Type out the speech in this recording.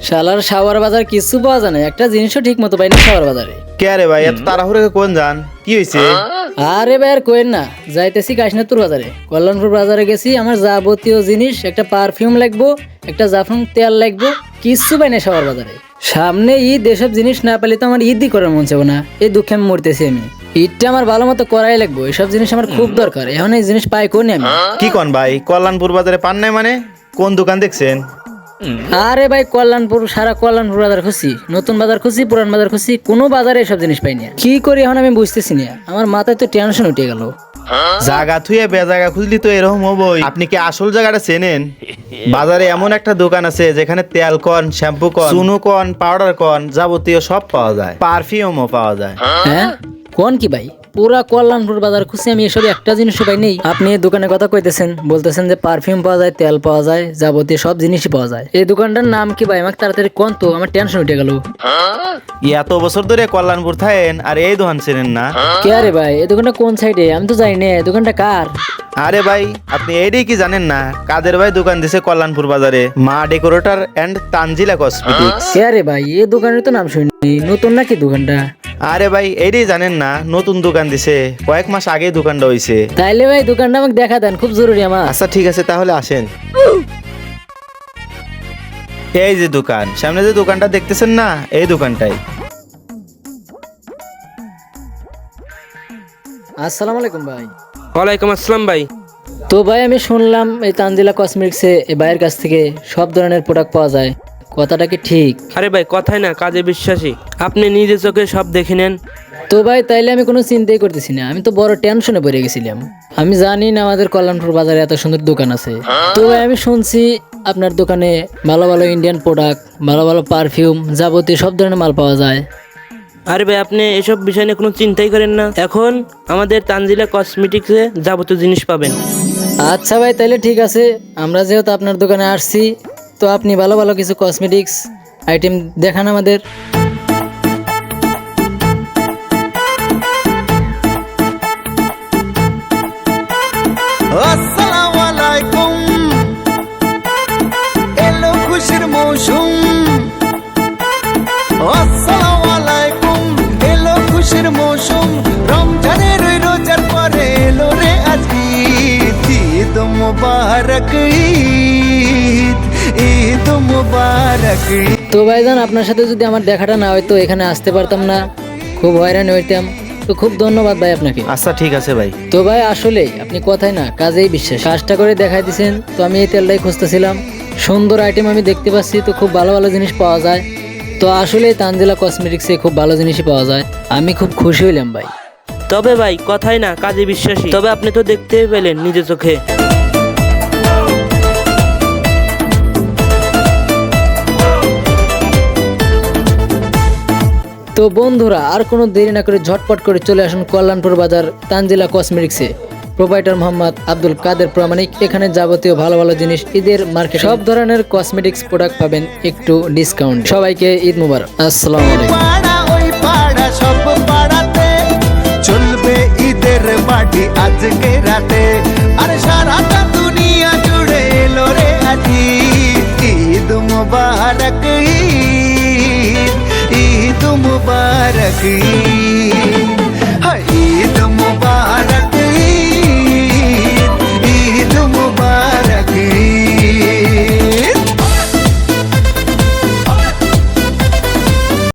শালার শাওয়ার বাজার কিছু পাওয়া যায় না, একটা জিনিসও ঠিক মতো পাই না শাওয়ার বাজারে। কে রে ভাই এত তাড়াহুড়ো কোন যান, কি হয়েছে? আরে ভাই আর কোয়েন না, যাইতেছি কাশীনাথপুর বাজারে, কল্যাণপুর বাজারে গেছি। আমার যাবতীয় জিনিস, একটা পারফিউম লাগবো, একটা জাফরান তেল লাগবো, কিচ্ছু পাই না শাওয়ার বাজারে। সামনে ঈদ, এসব জিনিস না পেলে তো আমার ঈদই করার মন চাবো না, এই দুঃখে আমি মরতেছি। আমি ঈদটা আমার ভালো মতো করাই লাগবো, এসব জিনিস আমার খুব দরকার। এখন এই জিনিস পাই কোন আমি? কি কন ভাই, কল্যাণপুর বাজারে পান নাই মানে? কোন দোকান দেখছেন? আরে ভাই কল্যাণপুর, সারা কল্যাণপুর বাজার খুঁজছি, নতুন বাজার খুঁজছি, পুরান বাজার খুঁজছি, কোনো বাজারে এসব জিনিস পাই না। কি করি এখন আমি বুঝতেছি না, আমার মাথায় তো টেনশন উঠে গেল। জায়গা থুয়ে বেজায়গা খুঁজলি তো এরকম হবই। আপনি কি আসল জায়গাটা চেনেন? বাজারে এমন একটা দোকান আছে যেখানে তেল কন, শ্যাম্পু কন, চুনো কন, পাউডার কন, যাবতীয় সব পাওয়া যায়, পারফিউমও পাওয়া যায়। হ্যাঁ কোন কি ভাই, পুরা কল্যাণপুর বাজার খুঁজছি আমি, এসব একটা জিনিসও পাই নেই। আপনি এই দোকানের কথা কইতেছেন, বলতেছেন যে পারফিউম পাওয়া যায়, তেল পাওয়া যায়, যাবতীয় সব জিনিসই পাওয়া যায়। এই দোকানটার নাম কি ভাই, আমাকে তাড়াতাড়ি কোন তো, আমার টেনশন উঠে গেল। এত বছর ধরে কল্যাণপুর থাকেন আর এই দোকান চেনেন না? কে আরে ভাই, এই দোকানটা কোন সাইডে আমি তো জানি না, এই দোকানটা কার? আরে ভাই আপনি এইটাই কি জানেন না? কাদের ভাই দোকান দিছে কল্যাণপুর বাজারে, মা ডেকোরেটর এন্ড তানজিলা কসমেটিক্স। কে আরে ভাই, এই দোকানের তো নাম শুনিনি, নতুন নাকি দোকানটা? আরে ভাই এইটাই জানেন না? নতুন দোকান দিছে, কয়েক মাস আগেই দোকানটা হইছে। তাইলে ভাই দোকানটা আমাকে দেখা দেন, খুব জরুরি আমার। আচ্ছা ঠিক আছে, তাহলে আসেন। এই যে দোকান, সামনে যে দোকানটা দেখতেছেন না, এই দোকানটাই। আসসালামু আলাইকুম ভাই। ওয়ালাইকুম আসসালাম ভাই। তো ভাই আমি শুনলাম এই তানজিলা কসমেটিক্সে এই ভাইয়ের কাছ থেকে সব ধরনের প্রোডাক্ট পাওয়া যায়, কথাটা কি ঠিক? আরে ভাই কথাই না কাজে বিশ্বাসী, আপনি নিজে চোখে সব দেখে নেন। তো ভাই তাইলে আমি কোনো চিন্তাই করতেছি না, আমি তো বড় টেনশনে পড়ে গেছিলাম। আমি জানি না আমাদের কল্যাণপুর বাজারে এত সুন্দর দোকান আছে। তো ভাই আমি শুনছি আপনার দোকানে ভালো ভালো ইন্ডিয়ান প্রোডাক্ট, ভালো ভালো পারফিউম, যাবতীয় সব ধরনের মাল পাওয়া যায়। আরে ভাই আপনি এসব বিষয় নিয়ে কোনো চিন্তাই করেন না, এখন আমাদের তানজিলা কসমেটিক্সে যাবতীয় জিনিস পাবেন। আচ্ছা ভাই তাইলে ঠিক আছে, আমরা যেহেতু আপনার দোকানে আসছি, তো আপনি ভালো ভালো কিছু কসমেটিক্স আইটেম দেখান আমাদের। আসসালামু আলাইকুম, এলো খুশির মৌসুম। আসসালামু আলাইকুম, এলো খুশির মৌসুম। রমজানের ওই রোজার পরে এলো রে আজ ঈদ। ঈদ মুবারক ঈদ, ঈদ মুবারক ঈদ। তো ভাইজান আপনার সাথে যদি আমার দেখাটা না হয়তো এখানে আসতে পারতাম না, খুব হয়রানি হইতাম। তো খুব ধন্যবাদ ভাই আপনাকে। আচ্ছা ঠিক আছে ভাই। তো ভাই আসলে আপনি কথাই না কাজেই বিশ্বাস, কাজটা করে দেখাই দিছেন। তো আমি এই তেলটাই খুঁজতেছিলাম, সুন্দর আইটেম আমি দেখতে পাচ্ছি, তো খুব ভালো ভালো জিনিস পাওয়া যায়। তো আসলে তানজিলা কসমেটিক্সে খুব ভালো জিনিসই পাওয়া যায়, আমি খুব খুশি হইলাম ভাই। তবে ভাই কথাই না কাজে বিশ্বাসী, তবে আপনি তো দেখতে পেলেন নিজে চোখে। তো বন্ধুরা আর কোনো দেরি না করে ঝটপট করে চলে আসুন কল্যাণপুর বাজার তানজিলা কসমেটিক্সে। প্রোপাইটার মোহাম্মদ আব্দুল কাদের প্রামাণিক, এখানে যাবতীয় ভালো ভালো জিনিস, ঈদের মার্কেট সব ধরনের কসমেটিক্স প্রোডাক্ট পাবেন একটু ডিসকাউন্ট। সবাইকে ঈদ মুবারক, আসসালামু আলাইকুম। পাড়া ওই পাড়া সব পাড়াতে চলবে ঈদের পার্টি আজকে রাতে। আর সারাটা দুনিয়া জুড়ে এলো রে আজ ঈদ। ঈদ মুবারক ঈদ, ঈদ মুবারক ঈদ, ঈদ মুবারক।